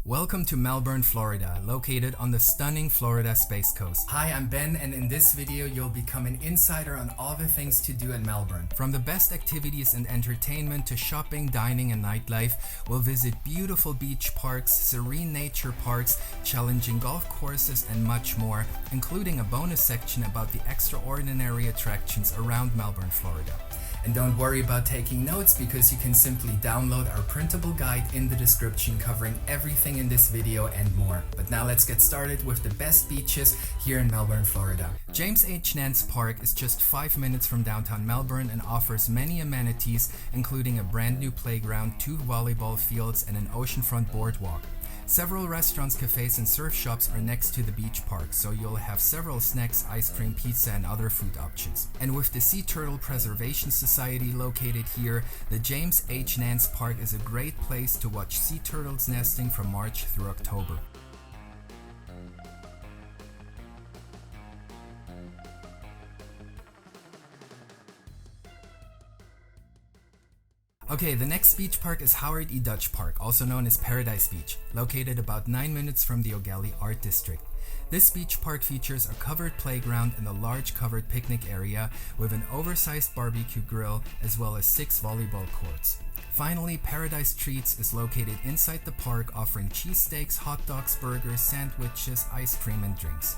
Welcome to Melbourne, Florida, located on the stunning Florida Space Coast. Hi, I'm Ben, and in this video you'll become an insider on all the things to do in Melbourne. From the best activities and entertainment to shopping, dining and nightlife, we'll visit beautiful beach parks, serene nature parks, challenging golf courses and much more, including a bonus section about the extraordinary attractions around Melbourne, Florida. And don't worry about taking notes because you can simply download our printable guide in the description covering everything in this video and more. But now let's get started with the best beaches here in Melbourne, Florida. James H. Nance Park is just 5 minutes from downtown Melbourne and offers many amenities, including a brand new playground, 2 volleyball fields and an oceanfront boardwalk. Several restaurants, cafes and surf shops are next to the beach park, so you'll have several snacks, ice cream, pizza and other food options. And with the Sea Turtle Preservation Society located here, the James H. Nance Park is a great place to watch sea turtles nesting from March through October. Okay, the next beach park is Howard E. Dutch Park, also known as Paradise Beach, located about 9 minutes from the O'Galley Art District. This beach park features a covered playground and a large covered picnic area with an oversized barbecue grill as well as 6 volleyball courts. Finally, Paradise Treats is located inside the park, offering cheesesteaks, hot dogs, burgers, sandwiches, ice cream and drinks.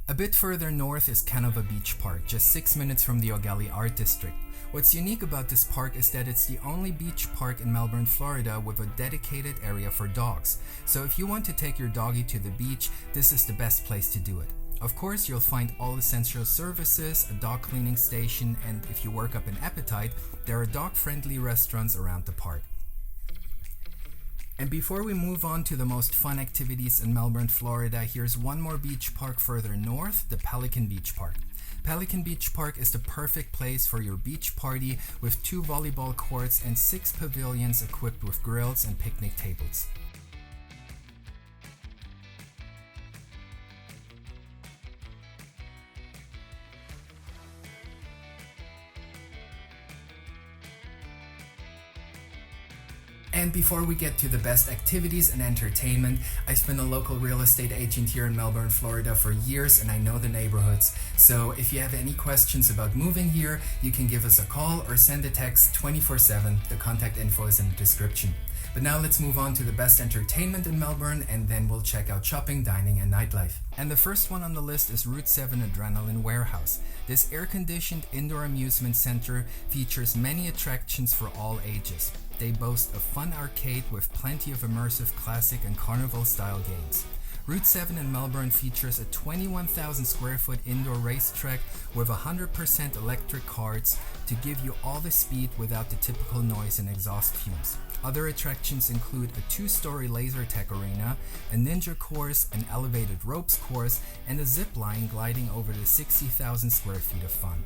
A bit further north is Canova Beach Park, just 6 minutes from the O'Galley Art District. What's unique about this park is that it's the only beach park in Melbourne, Florida with a dedicated area for dogs. So if you want to take your doggy to the beach, this is the best place to do it. Of course, you'll find all essential services, a dog cleaning station, and if you work up an appetite, there are dog-friendly restaurants around the park. And before we move on to the most fun activities in Melbourne, Florida, here's one more beach park further north, the Pelican Beach Park. Pelican Beach Park is the perfect place for your beach party with 2 volleyball courts and 6 pavilions equipped with grills and picnic tables. And before we get to the best activities and entertainment, I've been a local real estate agent here in Melbourne, Florida for years and I know the neighborhoods. So if you have any questions about moving here, you can give us a call or send a text 24/7. The contact info is in the description. But now let's move on to the best entertainment in Melbourne and then we'll check out shopping, dining and nightlife. And the first one on the list is Route 7 Adrenaline Warehouse. This air-conditioned indoor amusement center features many attractions for all ages. They boast a fun arcade with plenty of immersive classic and carnival-style games. Route 7 in Melbourne features a 21,000 square foot indoor racetrack with 100% electric carts to give you all the speed without the typical noise and exhaust fumes. Other attractions include a 2-story laser tag arena, a ninja course, an elevated ropes course, and a zip line gliding over the 60,000 square feet of fun.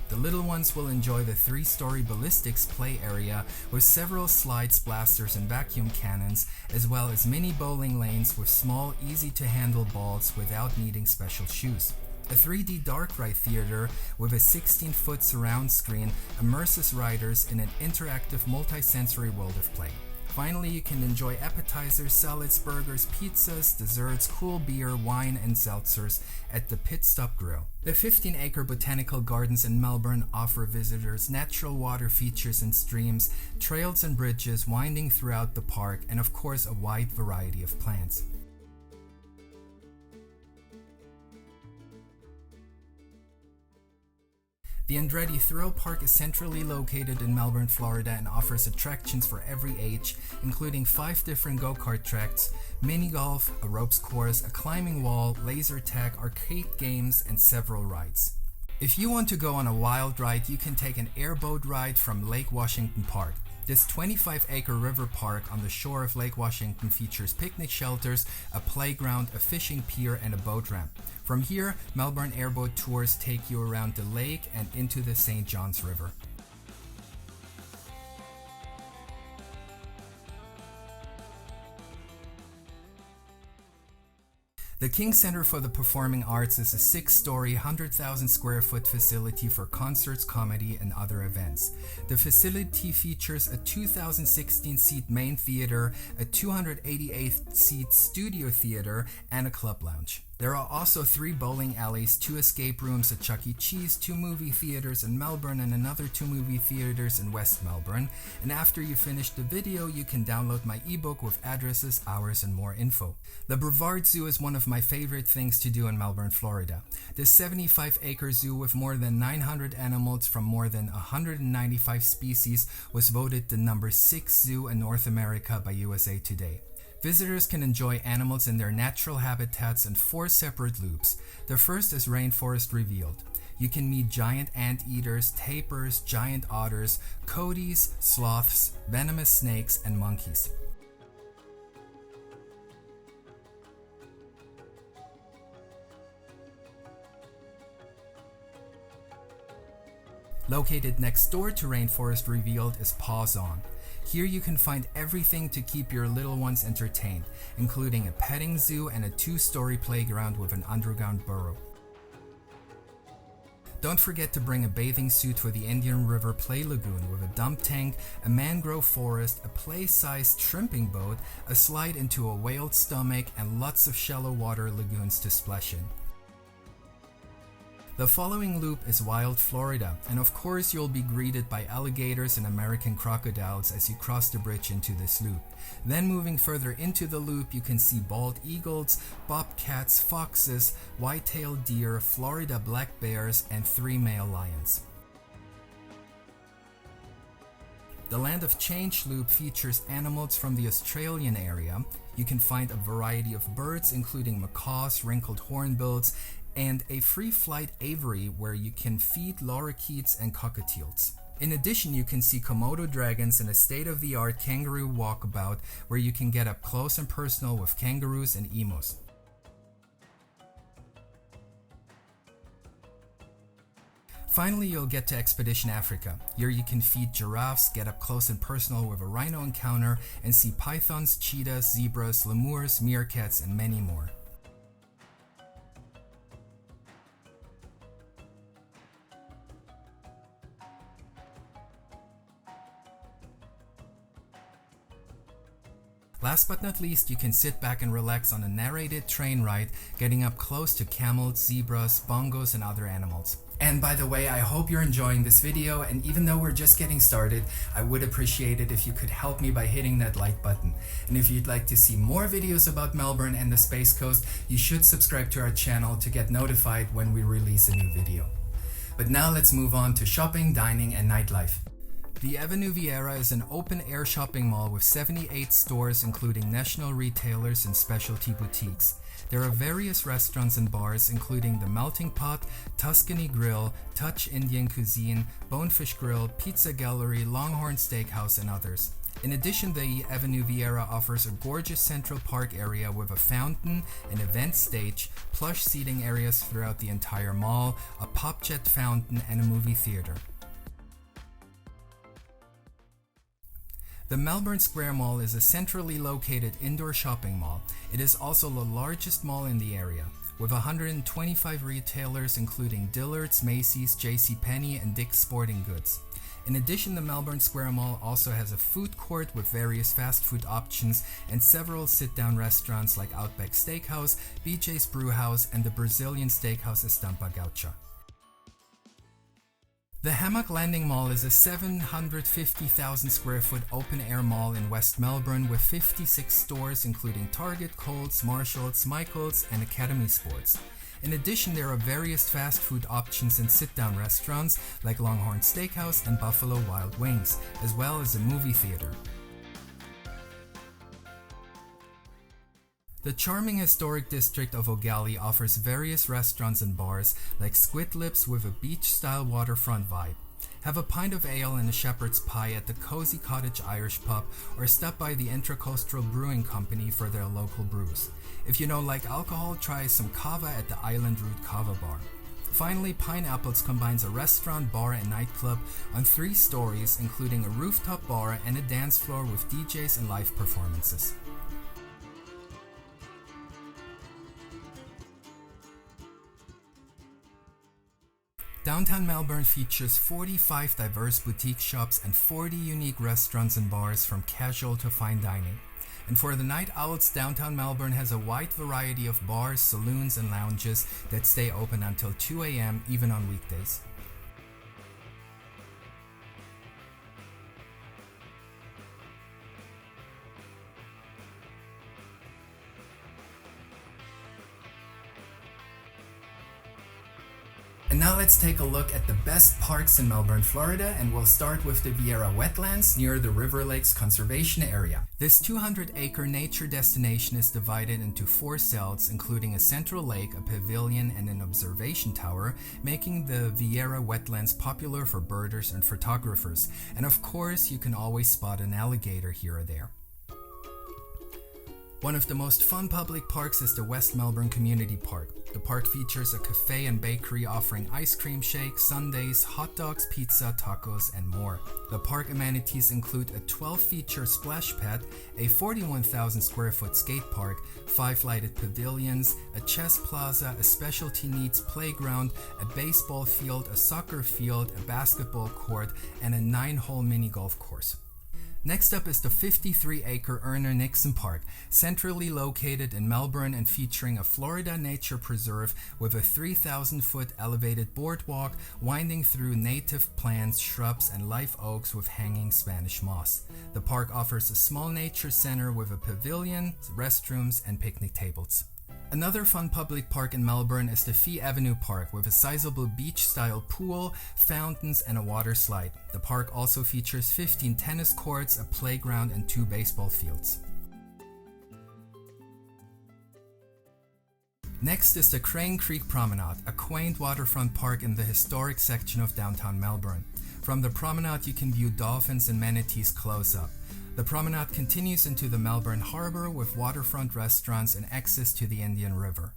The little ones will enjoy the 3-story ballistics play area with several slides, blasters and vacuum cannons, as well as mini bowling lanes with small, easy-to-handle balls without needing special shoes. A 3D dark ride theater with a 16-foot surround screen immerses riders in an interactive multi-sensory world of play. Finally, you can enjoy appetizers, salads, burgers, pizzas, desserts, cool beer, wine and seltzers at the Pit Stop Grill. The 15-acre botanical gardens in Melbourne offer visitors natural water features and streams, trails and bridges winding throughout the park, and of course a wide variety of plants. The Andretti Thrill Park is centrally located in Melbourne, Florida and offers attractions for every age, including 5 different go-kart tracks, mini golf, a ropes course, a climbing wall, laser tag, arcade games, and several rides. If you want to go on a wild ride, you can take an airboat ride from Lake Washington Park. This 25-acre river park on the shore of Lake Washington features picnic shelters, a playground, a fishing pier, and a boat ramp. From here, Melbourne Airboat Tours take you around the lake and into the St. Johns River. The King Center for the Performing Arts is a 6-story, 100,000 square foot facility for concerts, comedy, and other events. The facility features a 2,016-seat main theater, a 288-seat studio theater, and a club lounge. There are also 3 bowling alleys, 2 escape rooms, a Chuck E. Cheese, 2 movie theaters in Melbourne, and another 2 movie theaters in West Melbourne. And after you finish the video, you can download my ebook with addresses, hours, and more info. The Brevard Zoo is one of my favorite things to do in Melbourne, Florida. This 75-acre zoo with more than 900 animals from more than 195 species was voted the number 6 zoo in North America by USA Today. Visitors can enjoy animals in their natural habitats in 4 separate loops. The first is Rainforest Revealed. You can meet giant anteaters, tapirs, giant otters, coatis, sloths, venomous snakes, and monkeys. Located next door to Rainforest Revealed is Paws On. Here you can find everything to keep your little ones entertained, including a petting zoo and a 2-story playground with an underground burrow. Don't forget to bring a bathing suit for the Indian River Play Lagoon with a dump tank, a mangrove forest, a play-sized shrimping boat, a slide into a whale's stomach, and lots of shallow water lagoons to splash in. The following loop is Wild Florida, and of course you'll be greeted by alligators and American crocodiles as you cross the bridge into this loop. Then moving further into the loop, you can see bald eagles, bobcats, foxes, white-tailed deer, Florida black bears, and 3 male lions. The Land of Change loop features animals from the Australian area. You can find a variety of birds including macaws, wrinkled hornbills, and a free flight aviary where you can feed lorikeets and cockatiels. In addition, you can see Komodo dragons and a state-of-the-art kangaroo walkabout where you can get up close and personal with kangaroos and emus. Finally, you'll get to Expedition Africa. Here you can feed giraffes, get up close and personal with a rhino encounter, and see pythons, cheetahs, zebras, lemurs, meerkats, and many more. Last but not least, you can sit back and relax on a narrated train ride, getting up close to camels, zebras, bongos, and other animals. And by the way, I hope you're enjoying this video, and even though we're just getting started, I would appreciate it if you could help me by hitting that like button. And if you'd like to see more videos about Melbourne and the Space Coast, you should subscribe to our channel to get notified when we release a new video. But now let's move on to shopping, dining, and nightlife. The Avenue Viera is an open-air shopping mall with 78 stores including national retailers and specialty boutiques. There are various restaurants and bars including the Melting Pot, Tuscany Grill, Touch Indian Cuisine, Bonefish Grill, Pizza Gallery, Longhorn Steakhouse, and others. In addition, the Avenue Viera offers a gorgeous Central Park area with a fountain, an event stage, plush seating areas throughout the entire mall, a pop jet fountain, and a movie theater. The Melbourne Square Mall is a centrally located indoor shopping mall. It is also the largest mall in the area, with 125 retailers including Dillard's, Macy's, JCPenney, and Dick's Sporting Goods. In addition, the Melbourne Square Mall also has a food court with various fast food options and several sit-down restaurants like Outback Steakhouse, BJ's Brewhouse, and the Brazilian steakhouse Estampa Gaucha. The Hammock Landing Mall is a 750,000 square foot open-air mall in West Melbourne with 56 stores including Target, Coles, Marshalls, Michaels, and Academy Sports. In addition, there are various fast food options and sit-down restaurants like Longhorn Steakhouse and Buffalo Wild Wings, as well as a movie theater. The charming historic district of O'Galley offers various restaurants and bars like Squid Lips with a beach-style waterfront vibe. Have a pint of ale and a shepherd's pie at the Cozy Cottage Irish Pub, or stop by the Intracoastal Brewing Company for their local brews. If you don't like alcohol, try some kava at the Island Root Kava Bar. Finally, Pineapples combines a restaurant, bar, and nightclub on 3 stories, including a rooftop bar and a dance floor with DJs and live performances. Downtown Melbourne features 45 diverse boutique shops and 40 unique restaurants and bars, from casual to fine dining. And for the night owls, downtown Melbourne has a wide variety of bars, saloons, and lounges that stay open until 2 a.m. even on weekdays. And now let's take a look at the best parks in Melbourne, Florida, and we'll start with the Viera Wetlands near the River Lakes Conservation Area. This 200-acre nature destination is divided into 4 cells, including a central lake, a pavilion, and an observation tower, making the Viera Wetlands popular for birders and photographers. And of course, you can always spot an alligator here or there. One of the most fun public parks is the West Melbourne Community Park. The park features a cafe and bakery offering ice cream shakes, sundaes, hot dogs, pizza, tacos, and more. The park amenities include a 12-feature splash pad, a 41,000 square foot skate park, 5 lighted pavilions, a chess plaza, a specialty needs playground, a baseball field, a soccer field, a basketball court, and a 9-hole mini golf course. Next up is the 53-acre Erna Nixon Park, centrally located in Melbourne and featuring a Florida nature preserve with a 3,000-foot elevated boardwalk winding through native plants, shrubs, and live oaks with hanging Spanish moss. The park offers a small nature center with a pavilion, restrooms, and picnic tables. Another fun public park in Melbourne is the Fee Avenue Park, with a sizable beach-style pool, fountains, and a water slide. The park also features 15 tennis courts, a playground, and 2 baseball fields. Next is the Crane Creek Promenade, a quaint waterfront park in the historic section of downtown Melbourne. From the promenade you can view dolphins and manatees close up. The promenade continues into the Melbourne Harbour with waterfront restaurants and access to the Indian River.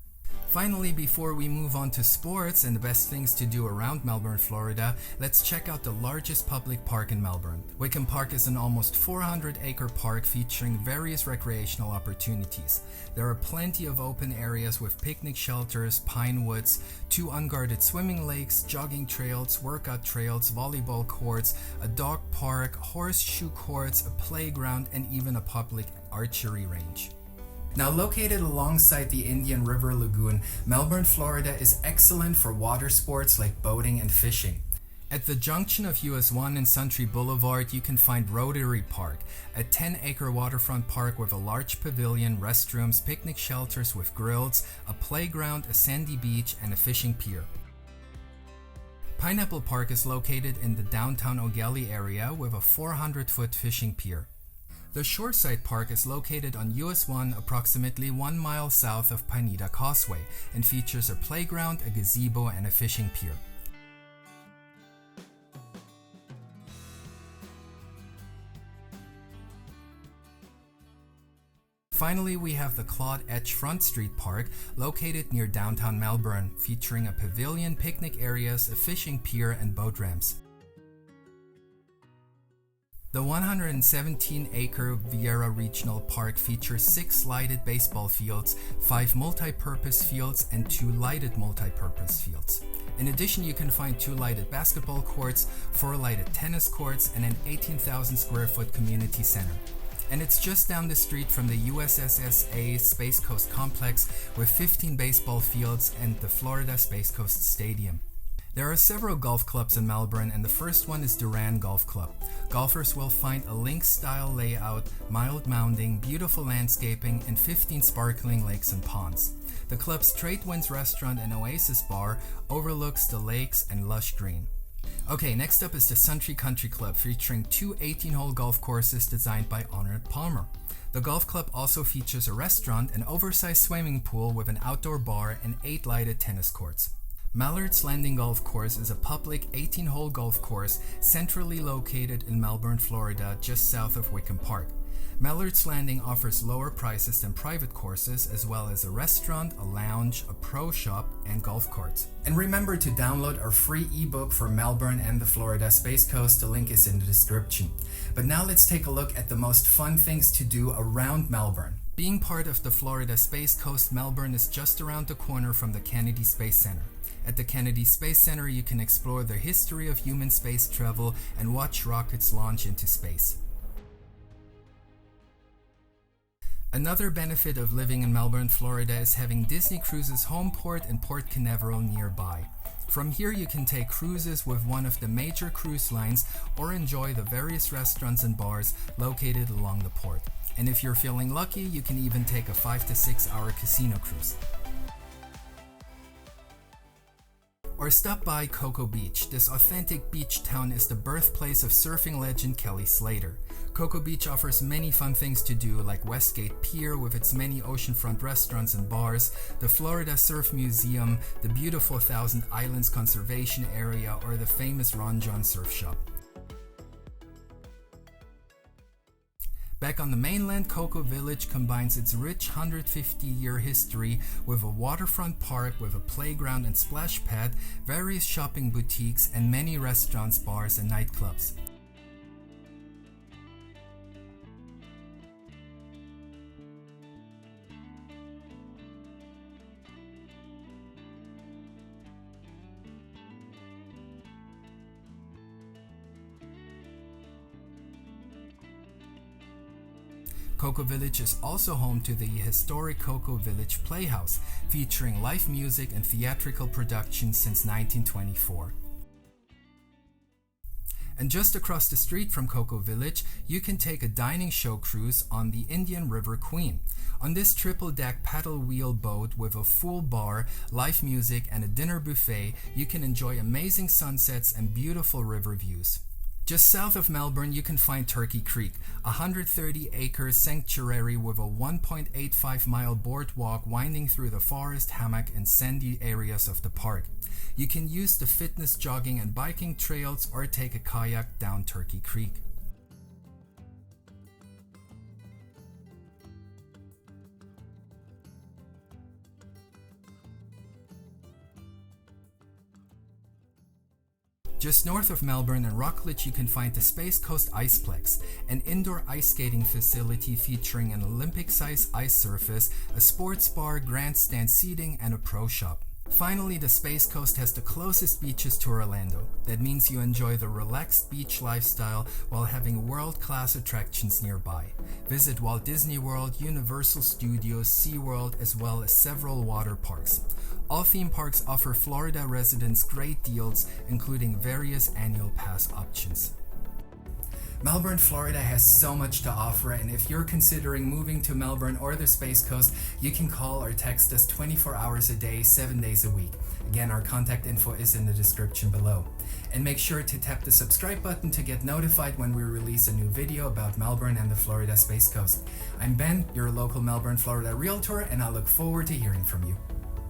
Finally, before we move on to sports and the best things to do around Melbourne, Florida, let's check out the largest public park in Melbourne. Wickham Park is an almost 400-acre park featuring various recreational opportunities. There are plenty of open areas with picnic shelters, pine woods, 2 unguarded swimming lakes, jogging trails, workout trails, volleyball courts, a dog park, horseshoe courts, a playground, and even a public archery range. Now located alongside the Indian River Lagoon, Melbourne, Florida is excellent for water sports like boating and fishing. At the junction of US 1 and Santry Boulevard, you can find Rotary Park, a 10-acre waterfront park with a large pavilion, restrooms, picnic shelters with grills, a playground, a sandy beach, and a fishing pier. Pineapple Park is located in the downtown O'Gelly area with a 400-foot fishing pier. The Shoreside Park is located on US 1 approximately 1 mile south of Pineda Causeway and features a playground, a gazebo, and a fishing pier. Finally, we have the Claude Edge Front Street Park, located near downtown Melbourne, featuring a pavilion, picnic areas, a fishing pier, and boat ramps. The 117-acre Viera Regional Park features 6 lighted baseball fields, 5 multi-purpose fields, and 2 lighted multi-purpose fields. In addition, you can find 2 lighted basketball courts, 4 lighted tennis courts, and an 18,000 square foot community center. And it's just down the street from the USSSA Space Coast Complex with 15 baseball fields and the Florida Space Coast Stadium. There are several golf clubs in Melbourne, and the first one is Duran Golf Club. Golfers will find a links-style layout, mild mounding, beautiful landscaping, and 15 sparkling lakes and ponds. The club's Trade Winds restaurant and Oasis bar overlooks the lakes and lush green. Okay, next up is the Santry Country Club, featuring 2 18-hole golf courses designed by Arnold Palmer. The golf club also features a restaurant, an oversized swimming pool with an outdoor bar, and 8 lighted tennis courts. Mallards Landing Golf Course is a public 18-hole golf course centrally located in Melbourne, Florida, just south of Wickham Park. Mallards Landing offers lower prices than private courses, as well as a restaurant, a lounge, a pro shop, and golf carts. And remember to download our free ebook for Melbourne and the Florida Space Coast. The link is in the description. But now let's take a look at the most fun things to do around Melbourne. Being part of the Florida Space Coast, Melbourne is just around the corner from the Kennedy Space Center. At the Kennedy Space Center, you can explore the history of human space travel and watch rockets launch into space. Another benefit of living in Melbourne, Florida is having Disney Cruises home port and Port Canaveral nearby. From here you can take cruises with one of the major cruise lines or enjoy the various restaurants and bars located along the port. And if you're feeling lucky, you can even take a 5 to 6 hour casino cruise. Or stop by Cocoa Beach. This authentic beach town is the birthplace of surfing legend Kelly Slater. Cocoa Beach offers many fun things to do, like Westgate Pier with its many oceanfront restaurants and bars, the Florida Surf Museum, the beautiful Thousand Islands Conservation Area, or the famous Ron Jon Surf Shop. Back on the mainland, Cocoa Village combines its rich 150-year history with a waterfront park with a playground and splash pad, various shopping boutiques, and many restaurants, bars, and nightclubs. Cocoa Village is also home to the historic Cocoa Village Playhouse, featuring live music and theatrical productions since 1924. And just across the street from Cocoa Village, you can take a dining show cruise on the Indian River Queen. On this triple-deck paddle wheel boat with a full bar, live music, and a dinner buffet, you can enjoy amazing sunsets and beautiful river views. Just south of Melbourne, you can find Turkey Creek, a 130-acre sanctuary with a 1.85-mile boardwalk winding through the forest, hammock, and sandy areas of the park. You can use the fitness, jogging, and biking trails or take a kayak down Turkey Creek. Just north of Melbourne and Rockledge, you can find the Space Coast Iceplex, an indoor ice skating facility featuring an Olympic-sized ice surface, a sports bar, grandstand seating, and a pro shop. Finally, the Space Coast has the closest beaches to Orlando. That means you enjoy the relaxed beach lifestyle while having world-class attractions nearby. Visit Walt Disney World, Universal Studios, SeaWorld, as well as several water parks. All theme parks offer Florida residents great deals, including various annual pass options. Melbourne, Florida has so much to offer, and if you're considering moving to Melbourne or the Space Coast, you can call or text us 24 hours a day, 7 days a week. Again, our contact info is in the description below. And make sure to tap the subscribe button to get notified when we release a new video about Melbourne and the Florida Space Coast. I'm Ben, your local Melbourne, Florida realtor, and I look forward to hearing from you.